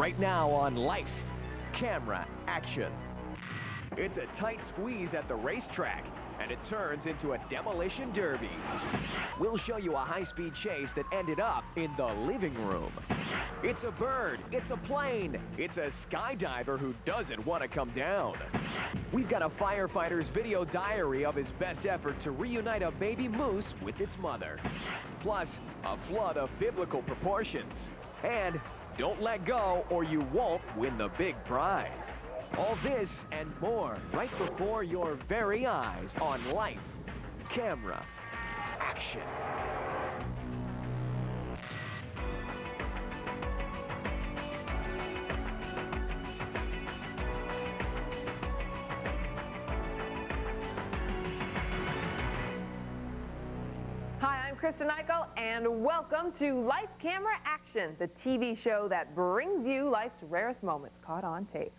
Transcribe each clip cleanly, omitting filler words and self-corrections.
right now on Life, Camera, Action. It's a tight squeeze at the racetrack, and it turns into a demolition derby. We'll show you a high-speed chase that ended up in the living room. It's a bird, it's a plane, it's a skydiver who doesn't want to come down. We've got a firefighter's video diary of his best effort to reunite a baby moose with its mother. Plus, a flood of biblical proportions. And don't let go or you won't win the big prize. All this and more right before your very eyes on Life, Camera, Action. Hi, I'm Kristen Eykel, and welcome to Life, Camera, Action, the TV show that brings you life's rarest moments caught on tape.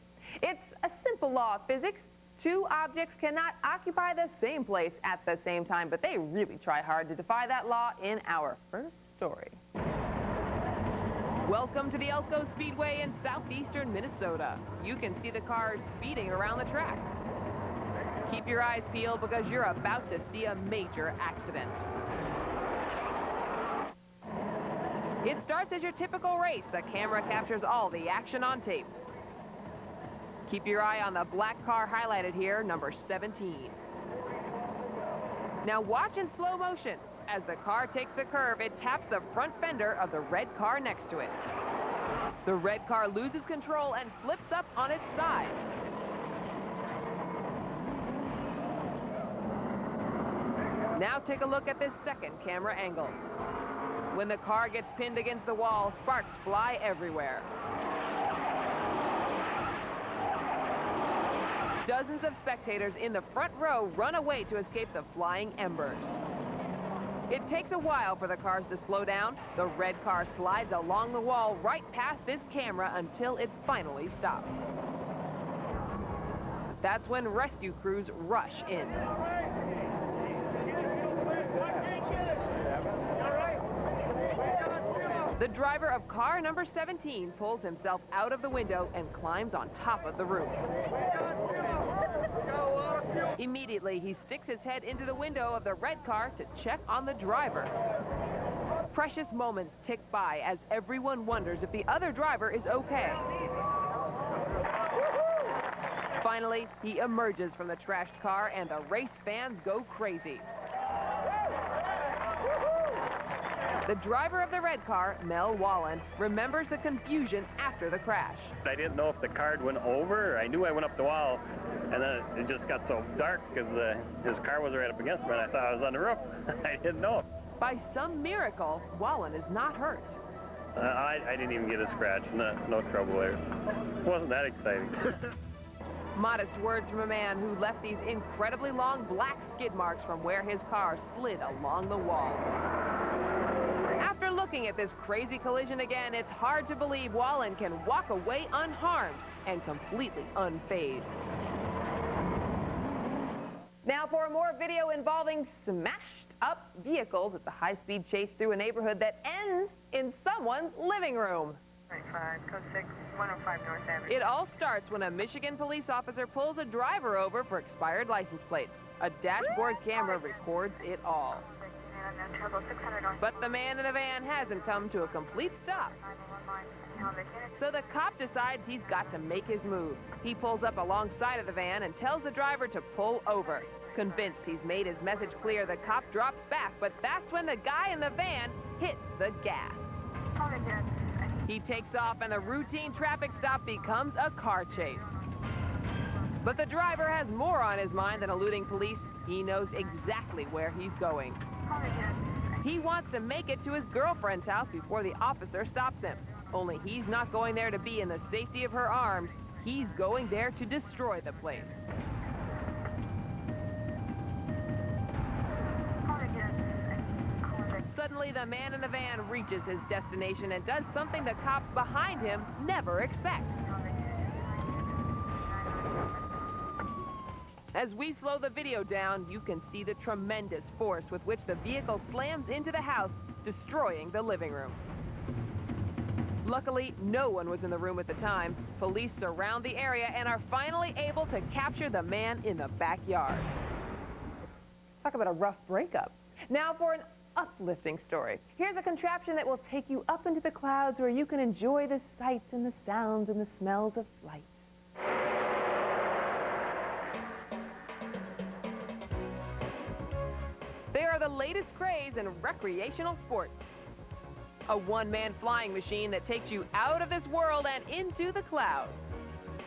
It's a simple law of physics. Two objects cannot occupy the same place at the same time, but they really try hard to defy that law in our first story. Welcome to the Eykel Speedway in southeastern Minnesota. You can see the cars speeding around the track. Keep your eyes peeled because you're about to see a major accident. It starts as your typical race. The camera captures all the action on tape. Keep your eye on the black car highlighted here, number 17. Now watch in slow motion. As the car takes the curve, it taps the front fender of the red car next to it. The red car loses control and flips up on its side. Now take a look at this second camera angle. When the car gets pinned against the wall, sparks fly everywhere. Dozens of spectators in the front row run away to escape the flying embers. It takes a while for the cars to slow down. The red car slides along the wall right past this camera until it finally stops. That's when rescue crews rush in. The driver of car number 17 pulls himself out of the window and climbs on top of the roof. Immediately, he sticks his head into the window of the red car to check on the driver. Precious moments tick by as everyone wonders if the other driver is okay. Finally, he emerges from the trashed car and the race fans go crazy. The driver of the red car, Mel Wallen, remembers the confusion after the crash. I didn't know if the car went over. I knew I went up the wall, and then it just got so dark because his car was right up against me, and I thought I was on the roof. I didn't know. By some miracle, Wallen is not hurt. I didn't even get a scratch. No trouble there. It wasn't that exciting. Modest words from a man who left these incredibly long black skid marks from where his car slid along the wall. After looking at this crazy collision again, it's hard to believe Wallen can walk away unharmed and completely unfazed. Now for more video involving smashed up vehicles. It's a high-speed chase through a neighborhood that ends in someone's living room. 95, code 6, 105 North Avenue. It all starts when a Michigan police officer pulls a driver over for expired license plates. A dashboard camera records it all. But the man in the van hasn't come to a complete stop. So the cop decides he's got to make his move. He pulls up alongside of the van and tells the driver to pull over. Convinced he's made his message clear, the cop drops back, but that's when the guy in the van hits the gas. He takes off and the routine traffic stop becomes a car chase. But the driver has more on his mind than eluding police. He knows exactly where he's going. He wants to make it to his girlfriend's house before the officer stops him. Only he's not going there to be in the safety of her arms. He's going there to destroy the place. Suddenly, the man in the van reaches his destination and does something the cop behind him never expects. As we slow the video down, you can see the tremendous force with which the vehicle slams into the house, destroying the living room. Luckily, no one was in the room at the time. Police surround the area and are finally able to capture the man in the backyard. Talk about a rough breakup. Now for an uplifting story. Here's a contraption that will take you up into the clouds where you can enjoy the sights and the sounds and the smells of flight. They are the latest craze in recreational sports. A one-man flying machine that takes you out of this world and into the clouds.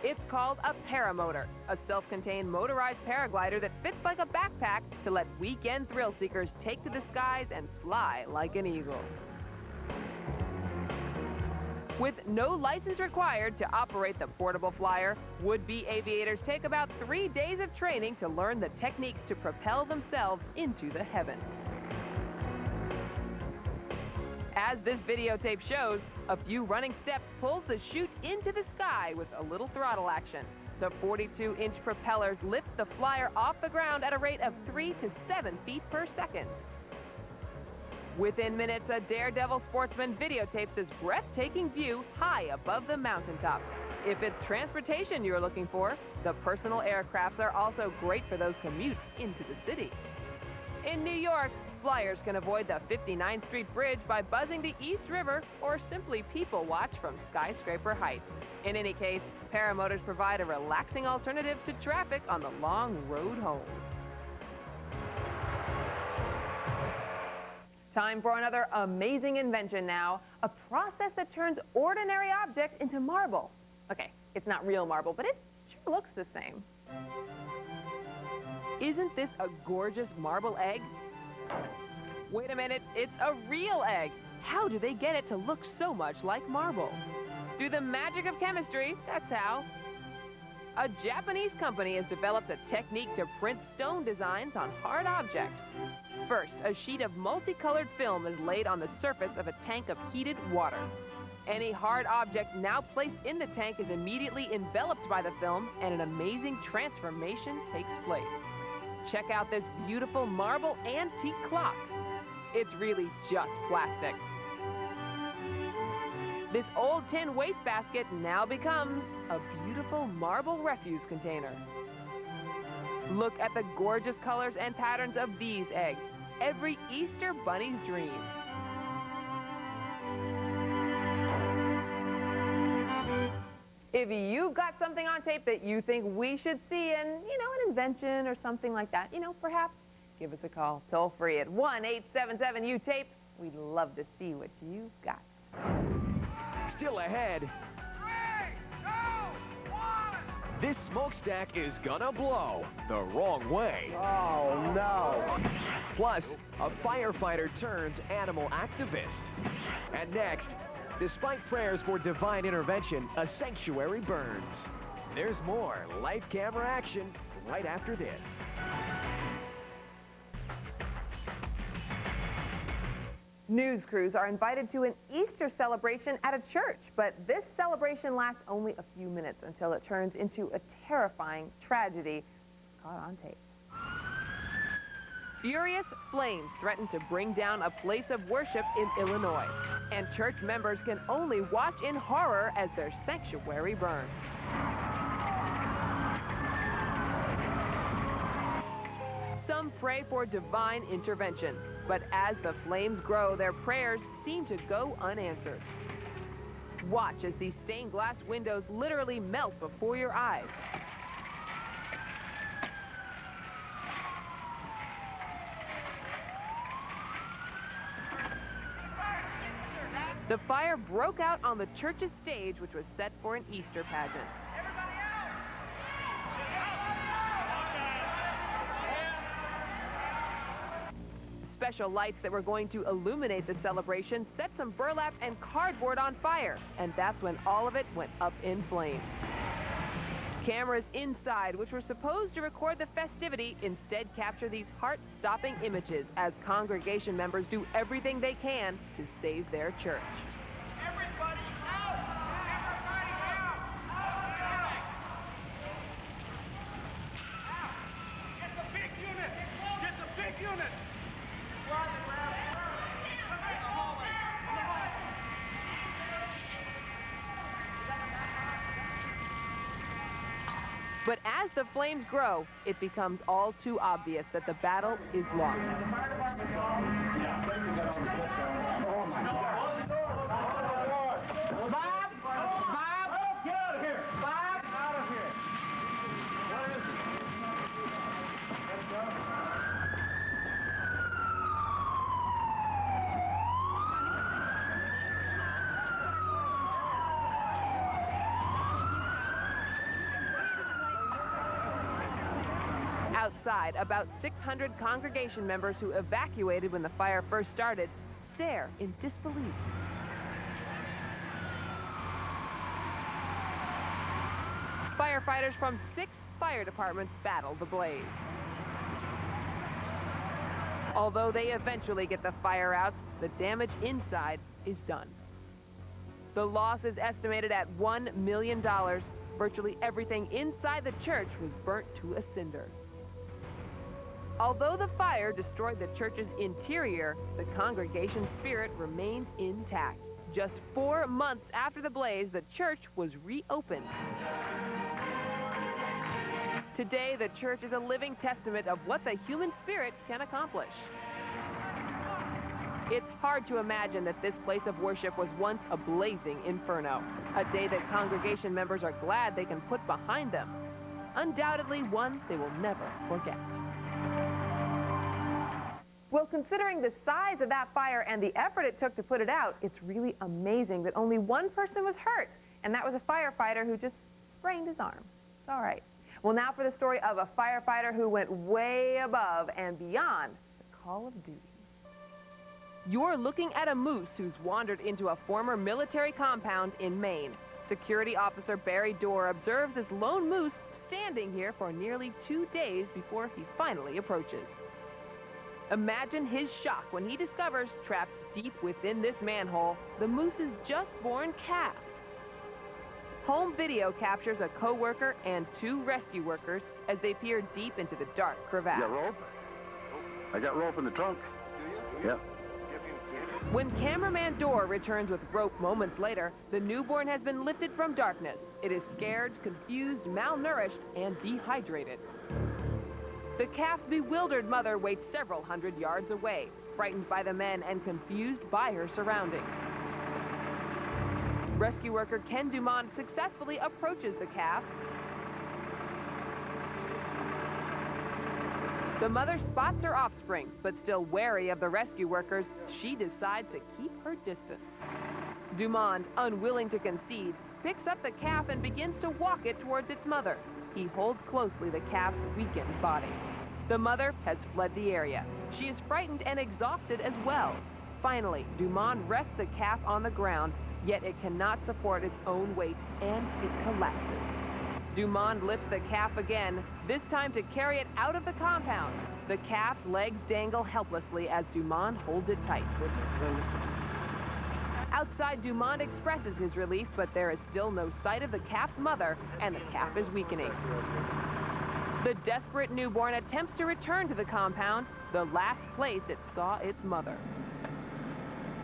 It's called a paramotor, a self-contained motorized paraglider that fits like a backpack to let weekend thrill seekers take to the skies and fly like an eagle. With no license required to operate the portable flyer, would-be aviators take about 3 days of training to learn the techniques to propel themselves into the heavens. As this videotape shows, a few running steps pulls the chute into the sky with a little throttle action. The 42-inch propellers lift the flyer off the ground at a rate of 3 to 7 feet per second. Within minutes, a daredevil sportsman videotapes this breathtaking view high above the mountaintops. If it's transportation you're looking for, the personal aircrafts are also great for those commutes into the city. In New York, flyers can avoid the 59th Street Bridge by buzzing the East River or simply people watch from skyscraper heights. In any case, paramotors provide a relaxing alternative to traffic on the long road home. Time for another amazing invention now, a process that turns ordinary objects into marble. Okay, it's not real marble, but it sure looks the same. Isn't this a gorgeous marble egg? Wait a minute, it's a real egg. How do they get it to look so much like marble? Through the magic of chemistry, that's how. A Japanese company has developed a technique to print stone designs on hard objects. First, a sheet of multicolored film is laid on the surface of a tank of heated water. Any hard object now placed in the tank is immediately enveloped by the film, and an amazing transformation takes place. Check out this beautiful marble antique clock. It's really just plastic. This old tin wastebasket now becomes a beautiful marble refuse container. Look at the gorgeous colors and patterns of these eggs. Every Easter bunny's dream. If you've got something on tape that you think we should see in, an invention or something like that, perhaps give us a call toll free at 1-877-U-TAPE. We'd love to see what you've got. Still ahead. 3, 2, 1. This smokestack is gonna blow the wrong way. Oh, no. Plus, a firefighter turns animal activist. And next, despite prayers for divine intervention, a sanctuary burns. There's more live camera action right after this. News crews are invited to an Easter celebration at a church, but this celebration lasts only a few minutes until it turns into a terrifying tragedy caught on tape. Furious flames threaten to bring down a place of worship in Illinois, and church members can only watch in horror as their sanctuary burns. Some pray for divine intervention, but as the flames grow, their prayers seem to go unanswered. Watch as these stained glass windows literally melt before your eyes. The fire broke out on the church's stage, which was set for an Easter pageant. Special lights that were going to illuminate the celebration set some burlap and cardboard on fire, and that's when all of it went up in flames. Cameras inside, which were supposed to record the festivity, instead capture these heart-stopping images as congregation members do everything they can to save their church. Everybody out! Everybody out! Out! Out! Get the big unit! Get the big unit! But as the flames grow, it becomes all too obvious that the battle is lost. Outside, about 600 congregation members who evacuated when the fire first started stare in disbelief. Firefighters from 6 fire departments battle the blaze. Although they eventually get the fire out, the damage inside is done. The loss is estimated at $1 million. Virtually everything inside the church was burnt to a cinder. Although the fire destroyed the church's interior, the congregation's spirit remained intact. Just 4 months after the blaze, the church was reopened. Today, the church is a living testament of what the human spirit can accomplish. It's hard to imagine that this place of worship was once a blazing inferno, a day that congregation members are glad they can put behind them. Undoubtedly one they will never forget. Well, considering the size of that fire and the effort it took to put it out, it's really amazing that only one person was hurt, and that was a firefighter who just sprained his arm. It's all right. Well, now for the story of a firefighter who went way above and beyond the call of duty. You're looking at a moose who's wandered into a former military compound in Maine. Security officer Barry Dorr observes this lone moose standing here for nearly 2 days before he finally approaches. Imagine his shock when he discovers, trapped deep within this manhole, the moose's just-born calf. Home video captures a co-worker and 2 rescue workers as they peer deep into the dark crevasse. You got rope? I got rope in the trunk. Do you? Yep. When cameraman Dorr returns with rope moments later, the newborn has been lifted from darkness. It is scared, confused, malnourished, and dehydrated. The calf's bewildered mother waits several hundred yards away, frightened by the men and confused by her surroundings. Rescue worker Ken Dumont successfully approaches the calf. The mother spots her offspring, but still wary of the rescue workers, she decides to keep her distance. Dumont, unwilling to concede, picks up the calf and begins to walk it towards its mother. He holds closely the calf's weakened body. The mother has fled the area. She is frightened and exhausted as well. Finally, Dumont rests the calf on the ground, yet it cannot support its own weight, and it collapses. Dumont lifts the calf again, this time to carry it out of the compound. The calf's legs dangle helplessly as Dumont holds it tight. Outside, Dumont expresses his relief, but there is still no sight of the calf's mother, and the calf is weakening. The desperate newborn attempts to return to the compound, the last place it saw its mother.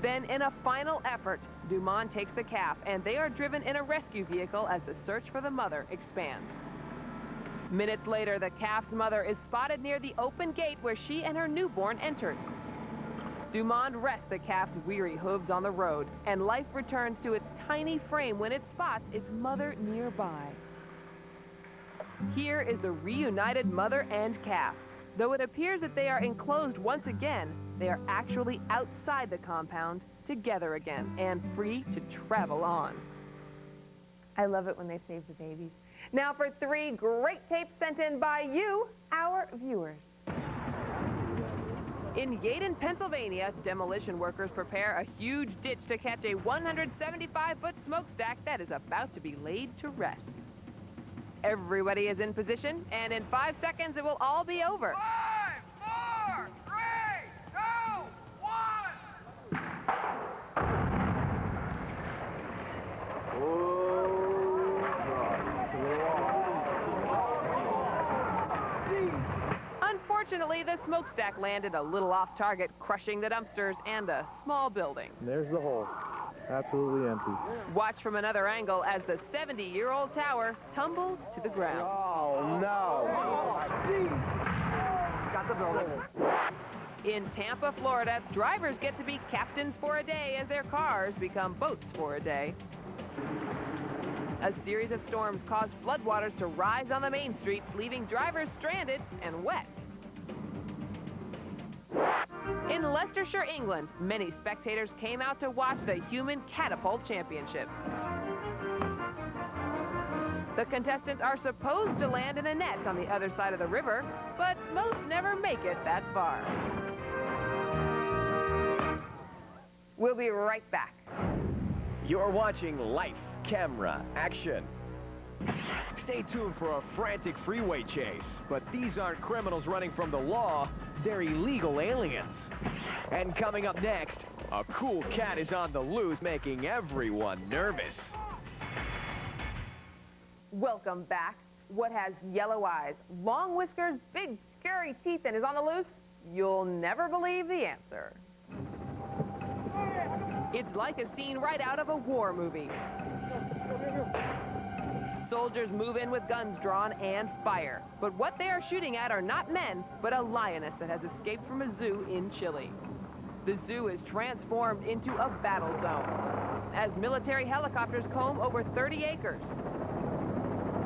Then, in a final effort, Dumont takes the calf, and they are driven in a rescue vehicle as the search for the mother expands. Minutes later, the calf's mother is spotted near the open gate where she and her newborn entered. Dumont rests the calf's weary hooves on the road, and life returns to its tiny frame when it spots its mother nearby. Here is the reunited mother and calf. Though it appears that they are enclosed once again, they are actually outside the compound, together again, and free to travel on. I love it when they save the babies. Now for 3 great tapes sent in by you, our viewers. In Yaden, Pennsylvania, demolition workers prepare a huge ditch to catch a 175-foot smokestack that is about to be laid to rest. Everybody is in position, and in 5 seconds it will all be over. 5, 4, 3, 2, 1. Unfortunately, the smokestack landed a little off target, crushing the dumpsters and a small building. There's the hole. Absolutely empty. Watch from another angle as the 70-year-old tower tumbles to the ground. Oh, no. Got the building. In Tampa, Florida, drivers get to be captains for a day as their cars become boats for a day. A series of storms caused floodwaters to rise on the main streets, leaving drivers stranded and wet. In Leicestershire, England, many spectators came out to watch the Human Catapult Championships. The contestants are supposed to land in a net on the other side of the river, but most never make it that far. We'll be right back. You're watching Life, Camera, Action. Stay tuned for a frantic freeway chase, but these aren't criminals running from the law, they're illegal aliens. And coming up next, a cool cat is on the loose, making everyone nervous. Welcome back. What has yellow eyes, long whiskers, big scary teeth, and is on the loose? You'll never believe the answer. It's like a scene right out of a war movie. Soldiers move in with guns drawn and fire. But what they are shooting at are not men, but a lioness that has escaped from a zoo in Chile. The zoo is transformed into a battle zone as military helicopters comb over 30 acres.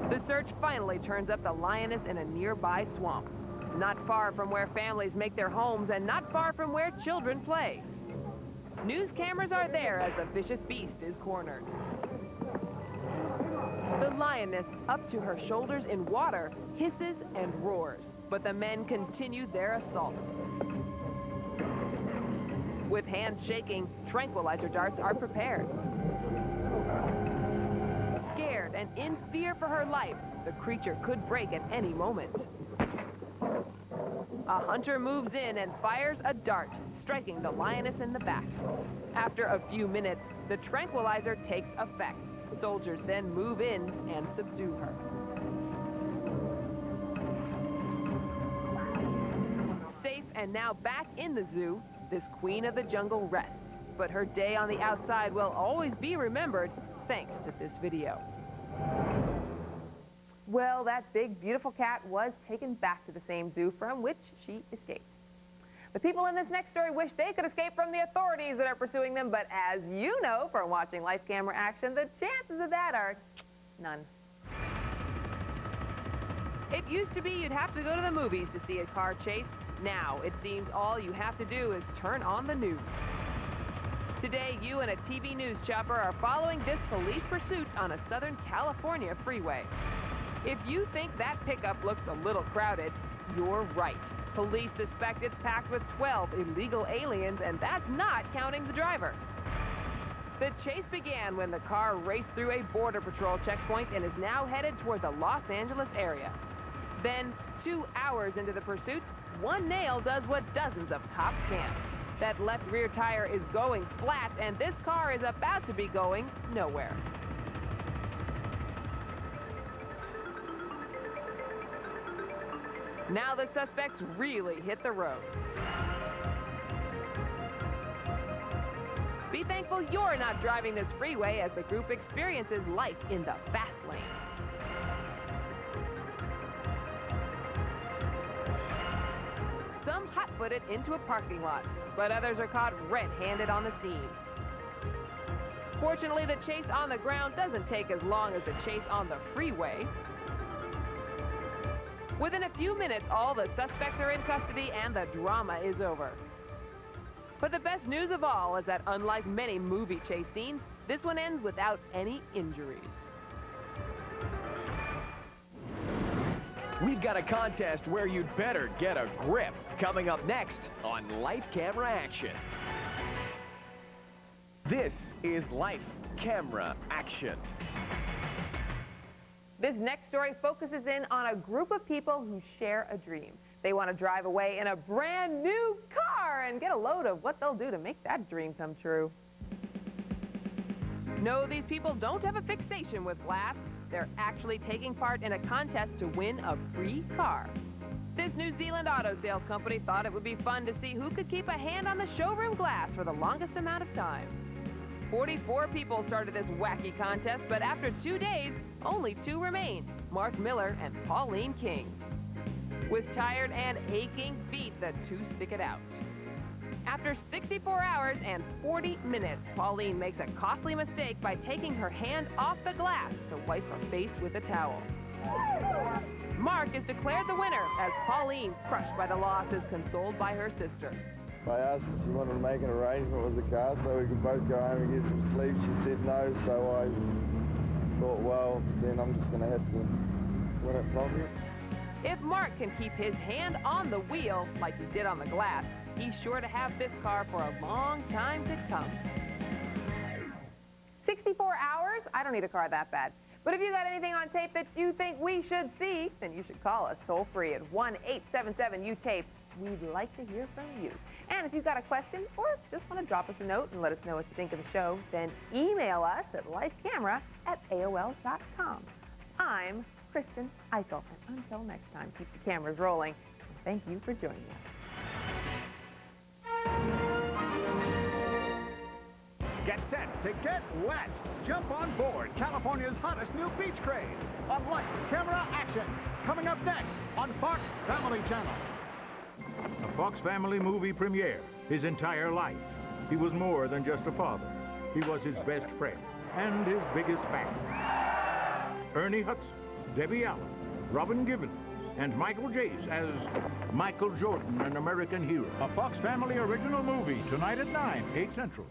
The search finally turns up the lioness in a nearby swamp, not far from where families make their homes and not far from where children play. News cameras are there as the vicious beast is cornered. The lioness, up to her shoulders in water, hisses and roars, but the men continue their assault. With hands shaking, tranquilizer darts are prepared. Scared and in fear for her life, the creature could break at any moment. A hunter moves in and fires a dart, striking the lioness in the back. After a few minutes, the tranquilizer takes effect. Soldiers then move in and subdue her. Safe and now back in the zoo, this queen of the jungle rests. But her day on the outside will always be remembered thanks to this video. Well, that big, beautiful cat was taken back to the same zoo from which she escaped. The people in this next story wish they could escape from the authorities that are pursuing them, but as you know from watching Life Camera Action, the chances of that are none. It used to be you'd have to go to the movies to see a car chase. Now, it seems all you have to do is turn on the news. Today, you and a TV news chopper are following this police pursuit on a Southern California freeway. If you think that pickup looks a little crowded, you're right. Police suspect it's packed with 12 illegal aliens, and that's not counting the driver. The chase began when the car raced through a Border Patrol checkpoint and is now headed toward the Los Angeles area. Then, 2 hours into the pursuit, one nail does what dozens of cops can't. That left rear tire is going flat, and this car is about to be going nowhere. Now the suspects really hit the road. Be thankful you're not driving this freeway as the group experiences life in the fast lane. Some hot-footed into a parking lot, but others are caught red-handed on the scene. Fortunately, the chase on the ground doesn't take as long as the chase on the freeway. Within a few minutes, all the suspects are in custody and the drama is over. But the best news of all is that unlike many movie chase scenes, this one ends without any injuries. We've got a contest where you'd better get a grip. Coming up next on Life Camera Action. This is Life Camera Action. This next story focuses in on a group of people who share a dream. They want to drive away in a brand new car and get a load of what they'll do to make that dream come true. No, these people don't have a fixation with glass. They're actually taking part in a contest to win a free car. This New Zealand auto sales company thought it would be fun to see who could keep a hand on the showroom glass for the longest amount of time. 44 people started this wacky contest, but after 2 days, only 2 remained, Mark Miller and Pauline King. With tired and aching feet, the 2 stick it out. After 64 hours and 40 minutes, Pauline makes a costly mistake by taking her hand off the glass to wipe her face with a towel. Mark is declared the winner as Pauline, crushed by the loss, is consoled by her sister. I asked if she wanted to make an arrangement with the car so we could both go home and get some sleep. She said no, so I thought, well, then I'm just going to have to win it from you. If Mark can keep his hand on the wheel like he did on the glass, he's sure to have this car for a long time to come. 64 hours? I don't need a car that bad. But if you got anything on tape that you think we should see, then you should call us toll-free at 1-877-U-TAPE. We'd like to hear from you. And if you've got a question or just want to drop us a note and let us know what you think of the show, then email us at lifecamera@AOL.com. I'm Kristen, Eykel, and until next time, keep the cameras rolling. And thank you for joining us. Get set to get wet. Jump on board California's hottest new beach craze on Life, Camera, Action. Coming up next on Fox Family Channel. A Fox Family movie premiere. His entire life. He was more than just a father. He was his best friend and his biggest fan. Ernie Hudson, Debbie Allen, Robin Givens, and Michael Jace as Michael Jordan, an American hero. A Fox Family original movie, tonight at 9, 8 Central.